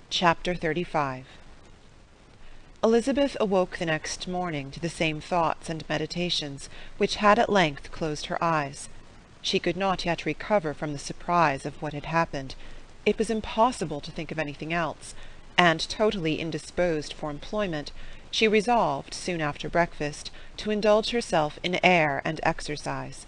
Chapter 35. Elizabeth awoke the next morning to the same thoughts and meditations, which had at length closed her eyes. She could not yet recover from the surprise of what had happened. It was impossible to think of anything else, and, totally indisposed for employment, she resolved, soon after breakfast, to indulge herself in air and exercise.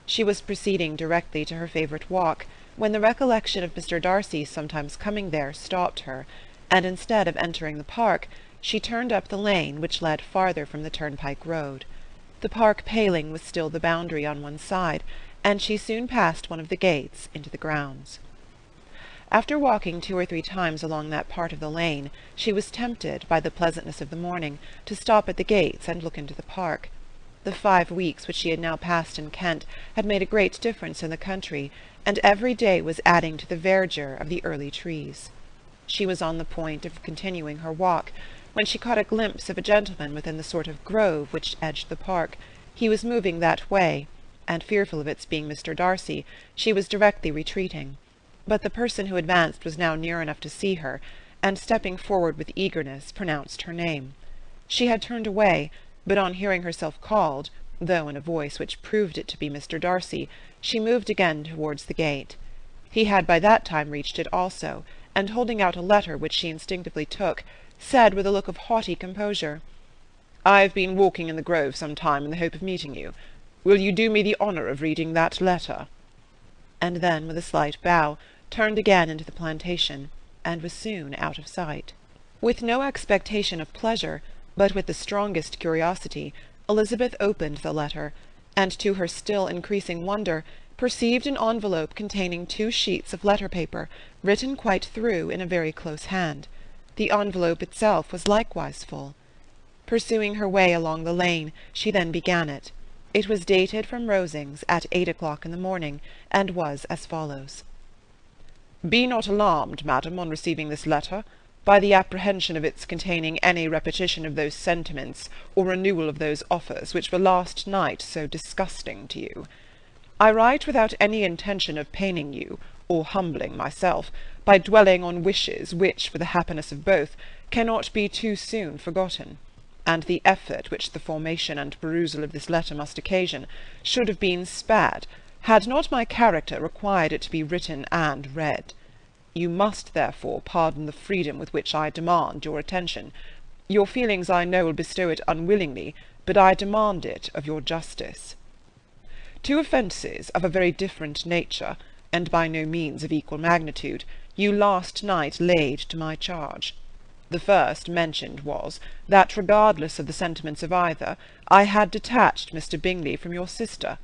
She was proceeding directly to her favourite walk, when the recollection of Mr. Darcy's sometimes coming there stopped her, and instead of entering the park, she turned up the lane which led farther from the turnpike road. The park paling was still the boundary on one side, and she soon passed one of the gates into the grounds. After walking 2 or 3 times along that part of the lane, she was tempted, by the pleasantness of the morning, to stop at the gates and look into the park. The 5 weeks which she had now passed in Kent had made a great difference in the country, and every day was adding to the verdure of the early trees. She was on the point of continuing her walk, when she caught a glimpse of a gentleman within the sort of grove which edged the park. He was moving that way, and, fearful of its being Mr. Darcy, she was directly retreating. But the person who advanced was now near enough to see her, and, stepping forward with eagerness, pronounced her name. She had turned away, but on hearing herself called, though in a voice which proved it to be Mr. Darcy, she moved again towards the gate. He had by that time reached it also, and holding out a letter which she instinctively took, said with a look of haughty composure, "I have been walking in the grove some time in the hope of meeting you. Will you do me the honour of reading that letter?" And then, with a slight bow, turned again into the plantation, and was soon out of sight. With no expectation of pleasure, but with the strongest curiosity, Elizabeth opened the letter, and to her still increasing wonder, perceived an envelope containing 2 sheets of letter-paper, written quite through in a very close hand. The envelope itself was likewise full. Pursuing her way along the lane, she then began it. It was dated from Rosings at 8 o'clock in the morning, and was as follows. "Be not alarmed, madam, on receiving this letter, by the apprehension of its containing any repetition of those sentiments, or renewal of those offers, which were last night so disgusting to you. I write without any intention of paining you, or humbling myself, by dwelling on wishes which, for the happiness of both, cannot be too soon forgotten, and the effort which the formation and perusal of this letter must occasion should have been spared, had not my character required it to be written and read. You must, therefore, pardon the freedom with which I demand your attention. Your feelings I know will bestow it unwillingly, but I demand it of your justice. 2 offences of a very different nature, and by no means of equal magnitude, you last night laid to my charge. The first mentioned was, that regardless of the sentiments of either, I had detached Mr. Bingley from your sister,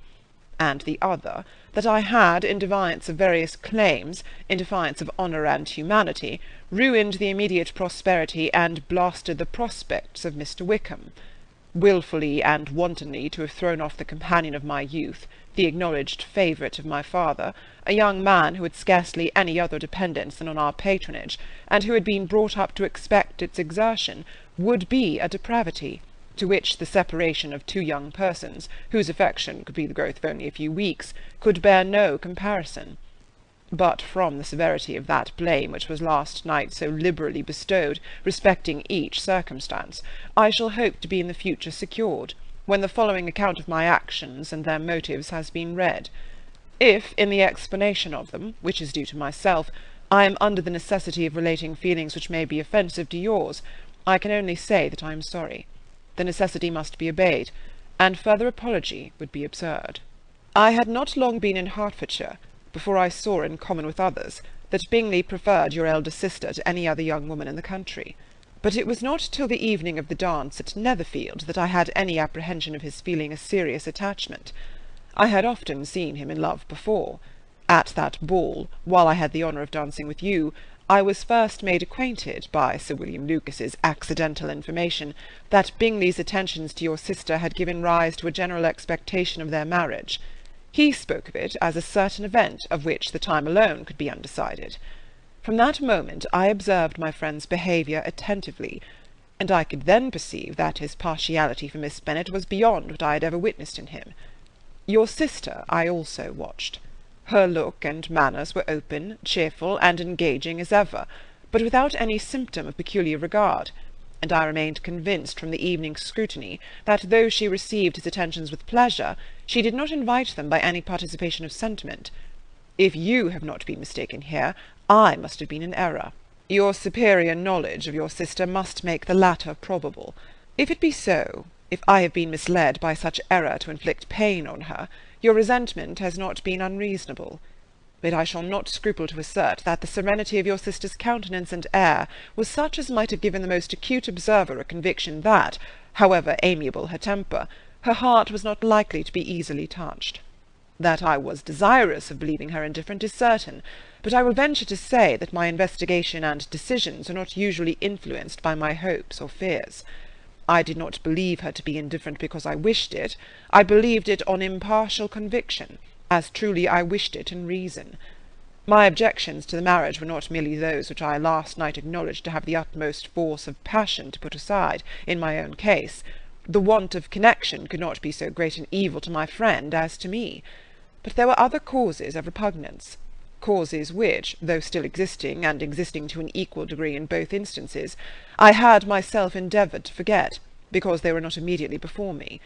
and the other, that I had, in defiance of various claims, in defiance of honour and humanity, ruined the immediate prosperity and blasted the prospects of Mr. Wickham, wilfully and wantonly to have thrown off the companion of my youth, the acknowledged favourite of my father, a young man who had scarcely any other dependence than on our patronage, and who had been brought up to expect its exertion, would be a depravity, to which the separation of 2 young persons, whose affection could be the growth of only a few weeks, could bear no comparison. But from the severity of that blame which was last night so liberally bestowed respecting each circumstance, I shall hope to be in the future secured, when the following account of my actions and their motives has been read. If, in the explanation of them, which is due to myself, I am under the necessity of relating feelings which may be offensive to yours, I can only say that I am sorry. The necessity must be obeyed, and further apology would be absurd. I had not long been in Hertfordshire, before I saw, in common with others, that Bingley preferred your elder sister to any other young woman in the country. But it was not till the evening of the dance at Netherfield that I had any apprehension of his feeling a serious attachment. I had often seen him in love before. At that ball, while I had the honour of dancing with you, I was first made acquainted by Sir William Lucas's accidental information that Bingley's attentions to your sister had given rise to a general expectation of their marriage. He spoke of it as a certain event of which the time alone could be undecided. From that moment I observed my friend's behaviour attentively, and I could then perceive that his partiality for Miss Bennet was beyond what I had ever witnessed in him. Your sister I also watched. Her look and manners were open, cheerful, and engaging as ever, but without any symptom of peculiar regard, and I remained convinced from the evening's scrutiny that though she received his attentions with pleasure, she did not invite them by any participation of sentiment. If you have not been mistaken here, I must have been in error. Your superior knowledge of your sister must make the latter probable. If it be so, if I have been misled by such error to inflict pain on her, your resentment has not been unreasonable. But I shall not scruple to assert that the serenity of your sister's countenance and air was such as might have given the most acute observer a conviction that, however amiable her temper, her heart was not likely to be easily touched. That I was desirous of believing her indifferent is certain, but I will venture to say that my investigation and decisions are not usually influenced by my hopes or fears. I did not believe her to be indifferent because I wished it. I believed it on impartial conviction, as truly I wished it in reason. My objections to the marriage were not merely those which I last night acknowledged to have the utmost force of passion to put aside, in my own case. The want of connection could not be so great an evil to my friend as to me. But there were other causes of repugnance, causes which, though still existing, and existing to an equal degree in both instances, I had myself endeavoured to forget, because they were not immediately before me.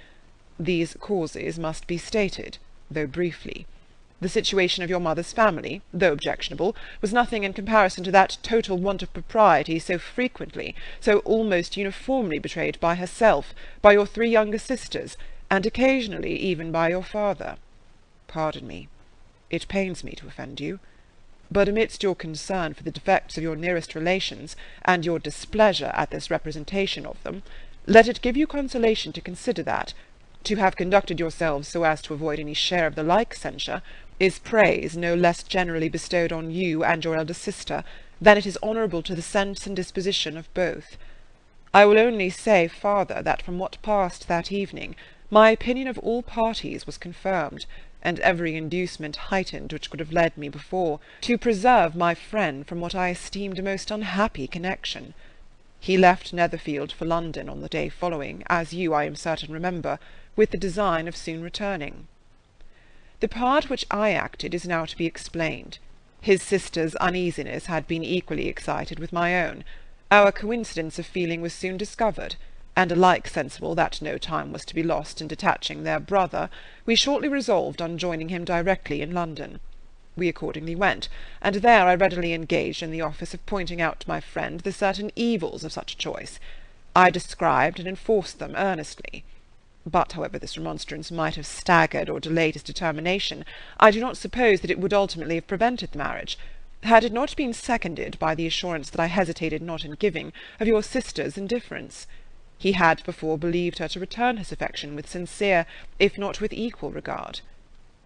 These causes must be stated, though briefly. The situation of your mother's family, though objectionable, was nothing in comparison to that total want of propriety so frequently, so almost uniformly betrayed by herself, by your 3 younger sisters, and occasionally even by your father. Pardon me. It pains me to offend you, but amidst your concern for the defects of your nearest relations, and your displeasure at this representation of them, let it give you consolation to consider that, to have conducted yourselves so as to avoid any share of the like censure, is praise no less generally bestowed on you and your elder sister, than it is honourable to the sense and disposition of both. I will only say farther, that from what passed that evening, my opinion of all parties was confirmed, and every inducement heightened which could have led me before to preserve my friend from what I esteemed a most unhappy connection. He left Netherfield for London on the day following, as you, I am certain, remember, with the design of soon returning. The part which I acted is now to be explained. His sister's uneasiness had been equally excited with my own. Our coincidence of feeling was soon discovered, and alike sensible that no time was to be lost in detaching their brother, we shortly resolved on joining him directly in London. We accordingly went, and there I readily engaged in the office of pointing out to my friend the certain evils of such a choice. I described and enforced them earnestly. But however this remonstrance might have staggered or delayed his determination, I do not suppose that it would ultimately have prevented the marriage, had it not been seconded by the assurance that I hesitated not in giving of your sister's indifference. He had before believed her to return his affection with sincere, if not with equal regard.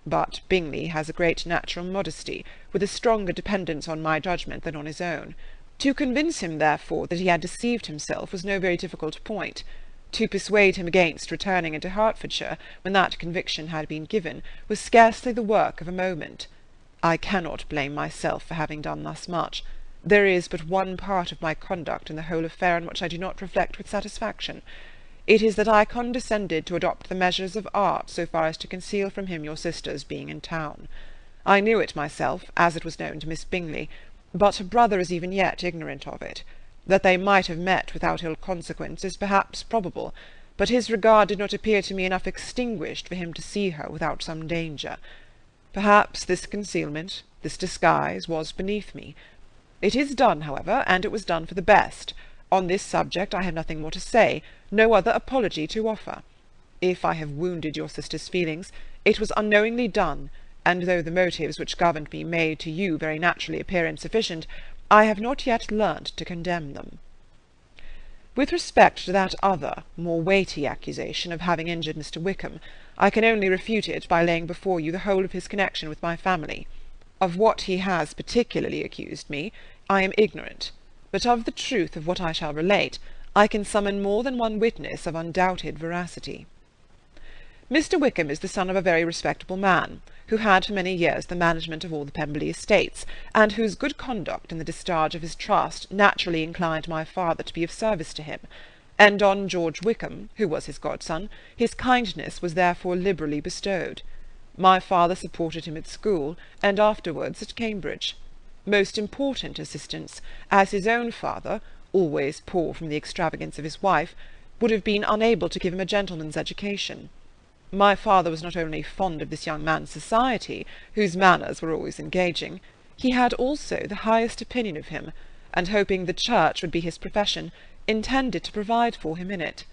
But Bingley has a great natural modesty, with a stronger dependence on my judgment than on his own. To convince him, therefore, that he had deceived himself was no very difficult point. To persuade him against returning into Hertfordshire, when that conviction had been given, was scarcely the work of a moment. I cannot blame myself for having done thus much. There is but one part of my conduct in the whole affair on which I do not reflect with satisfaction. It is that I condescended to adopt the measures of art so far as to conceal from him your sister's being in town. I knew it myself, as it was known to Miss Bingley, but her brother is even yet ignorant of it. That they might have met without ill consequence is perhaps probable, but his regard did not appear to me enough extinguished for him to see her without some danger. Perhaps this concealment, this disguise, was beneath me. It is done, however, and it was done for the best. On this subject I have nothing more to say, no other apology to offer. If I have wounded your sister's feelings, it was unknowingly done, and though the motives which governed me may to you very naturally appear insufficient, I have not yet learnt to condemn them. With respect to that other, more weighty accusation of having injured Mr. Wickham, I can only refute it by laying before you the whole of his connection with my family. Of what he has particularly accused me, I am ignorant, but of the truth of what I shall relate, I can summon more than one witness of undoubted veracity. Mr. Wickham is the son of a very respectable man, who had for many years the management of all the Pemberley estates, and whose good conduct in the discharge of his trust naturally inclined my father to be of service to him, and on George Wickham, who was his godson, his kindness was therefore liberally bestowed. My father supported him at school, and afterwards at Cambridge. most important assistance, as his own father, always poor from the extravagance of his wife, would have been unable to give him a gentleman's education. My father was not only fond of this young man's society, whose manners were always engaging, he had also the highest opinion of him, and hoping the church would be his profession, intended to provide for him in it.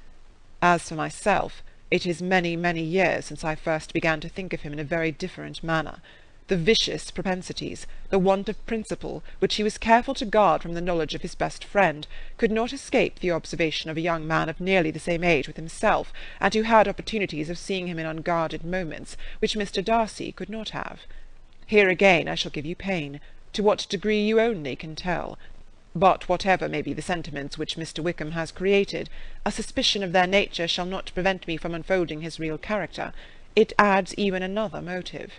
As for myself, it is many, many years since I first began to think of him in a very different manner. The vicious propensities, the want of principle, which he was careful to guard from the knowledge of his best friend, could not escape the observation of a young man of nearly the same age with himself, and who had opportunities of seeing him in unguarded moments, which Mr. Darcy could not have. Here again I shall give you pain, to what degree you only can tell. But whatever may be the sentiments which Mr. Wickham has created, a suspicion of their nature shall not prevent me from unfolding his real character. It adds even another motive.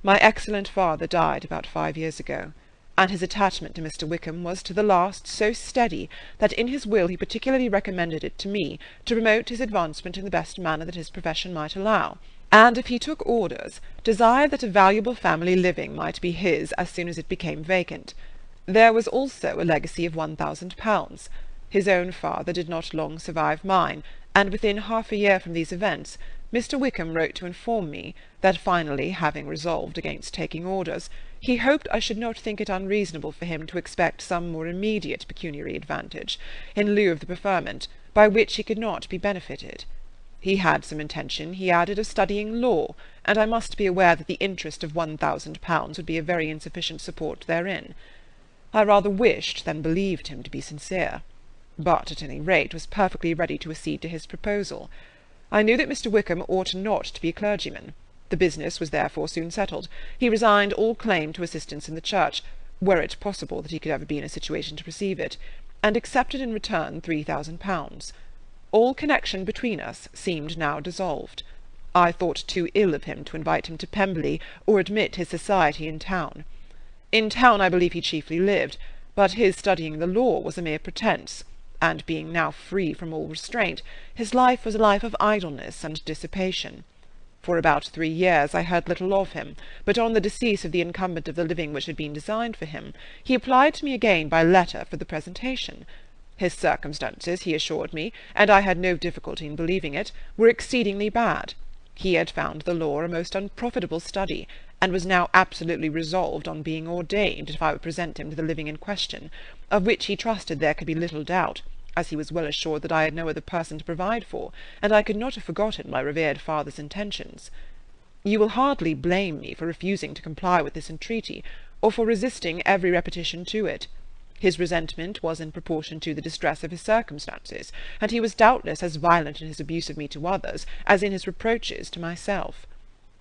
My excellent father died about 5 years ago, and his attachment to Mr. Wickham was to the last so steady that in his will he particularly recommended it to me to promote his advancement in the best manner that his profession might allow, and if he took orders, desired that a valuable family living might be his as soon as it became vacant. There was also a legacy of £1,000. His own father did not long survive mine, and within half a year from these events, Mr. Wickham wrote to inform me that finally, having resolved against taking orders, he hoped I should not think it unreasonable for him to expect some more immediate pecuniary advantage, in lieu of the preferment, by which he could not be benefited. He had some intention, he added, of studying law, and I must be aware that the interest of £1,000 would be a very insufficient support therein. I rather wished than believed him to be sincere, but at any rate was perfectly ready to accede to his proposal. I knew that Mr. Wickham ought not to be a clergyman. The business was therefore soon settled. He resigned all claim to assistance in the church, were it possible that he could ever be in a situation to receive it, and accepted in return £3,000. All connection between us seemed now dissolved. I thought too ill of him to invite him to Pemberley, or admit his society in town. In town I believe he chiefly lived, but his studying the law was a mere pretence, and being now free from all restraint, his life was a life of idleness and dissipation. For about 3 years I heard little of him, but on the decease of the incumbent of the living which had been designed for him, he applied to me again by letter for the presentation. His circumstances, he assured me, and I had no difficulty in believing it, were exceedingly bad. He had found the law a most unprofitable study, and was now absolutely resolved on being ordained if I would present him to the living in question, of which he trusted there could be little doubt, as he was well assured that I had no other person to provide for, and I could not have forgotten my revered father's intentions. You will hardly blame me for refusing to comply with this entreaty, or for resisting every repetition to it. His resentment was in proportion to the distress of his circumstances, and he was doubtless as violent in his abuse of me to others as in his reproaches to myself.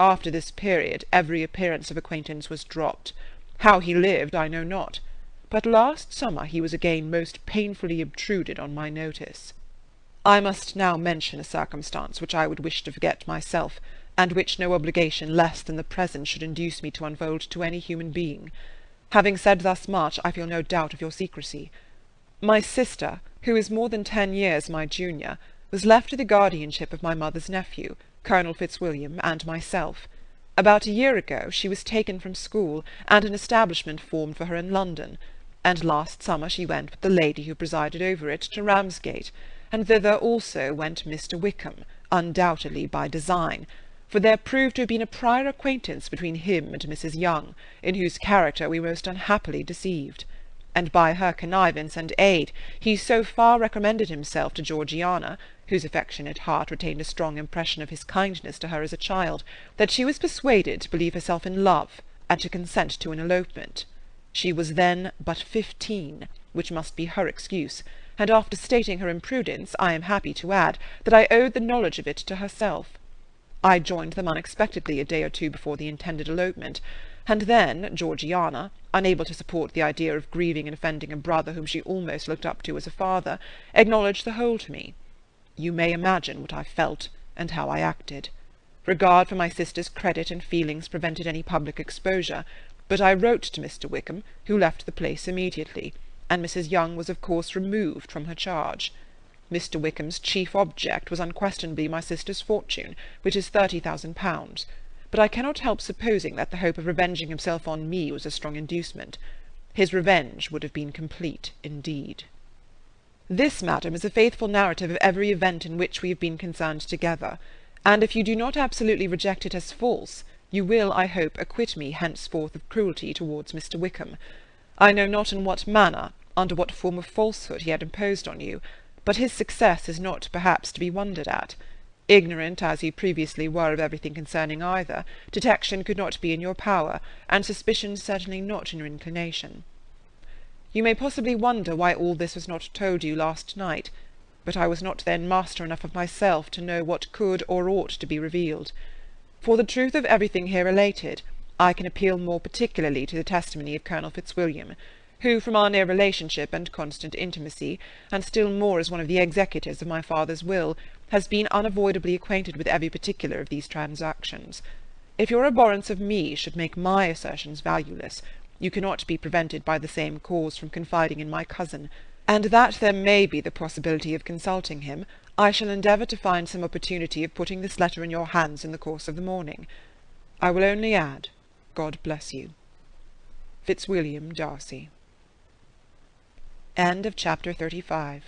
After this period every appearance of acquaintance was dropped. How he lived I know not, but last summer he was again most painfully obtruded on my notice. I must now mention a circumstance which I would wish to forget myself, and which no obligation less than the present should induce me to unfold to any human being. Having said thus much, I feel no doubt of your secrecy. My sister, who is more than 10 years my junior, was left to the guardianship of my mother's nephew, Colonel Fitzwilliam, and myself. About a year ago she was taken from school, and an establishment formed for her in London, and last summer she went with the lady who presided over it to Ramsgate, and thither also went Mr. Wickham, undoubtedly by design, for there proved to have been a prior acquaintance between him and Mrs. Young, in whose character we most unhappily deceived, and by her connivance and aid he so far recommended himself to Georgiana, whose affectionate heart retained a strong impression of his kindness to her as a child, that she was persuaded to believe herself in love, and to consent to an elopement. She was then but 15, which must be her excuse, and after stating her imprudence, I am happy to add that I owed the knowledge of it to herself. I joined them unexpectedly a day or two before the intended elopement, and then Georgiana, unable to support the idea of grieving and offending a brother whom she almost looked up to as a father, acknowledged the whole to me. You may imagine what I felt, and how I acted. Regard for my sister's credit and feelings prevented any public exposure, but I wrote to Mr. Wickham, who left the place immediately, and Mrs. Young was of course removed from her charge. Mr. Wickham's chief object was unquestionably my sister's fortune, which is £30,000, but I cannot help supposing that the hope of revenging himself on me was a strong inducement. His revenge would have been complete indeed. This, madam, is a faithful narrative of every event in which we have been concerned together, and if you do not absolutely reject it as false, you will, I hope, acquit me henceforth of cruelty towards Mr. Wickham. I know not in what manner, under what form of falsehood he had imposed on you, but his success is not perhaps to be wondered at. Ignorant as you previously were of everything concerning either, detection could not be in your power, and suspicion certainly not in your inclination. You may possibly wonder why all this was not told you last night, but I was not then master enough of myself to know what could or ought to be revealed. For the truth of everything here related, I can appeal more particularly to the testimony of Colonel Fitzwilliam, who, from our near relationship and constant intimacy, and still more as one of the executors of my father's will, has been unavoidably acquainted with every particular of these transactions. If your abhorrence of me should make my assertions valueless, you cannot be prevented by the same cause from confiding in my cousin, and that there may be the possibility of consulting him, I shall endeavour to find some opportunity of putting this letter in your hands in the course of the morning. I will only add, God bless you. Fitzwilliam Darcy. End of chapter 35.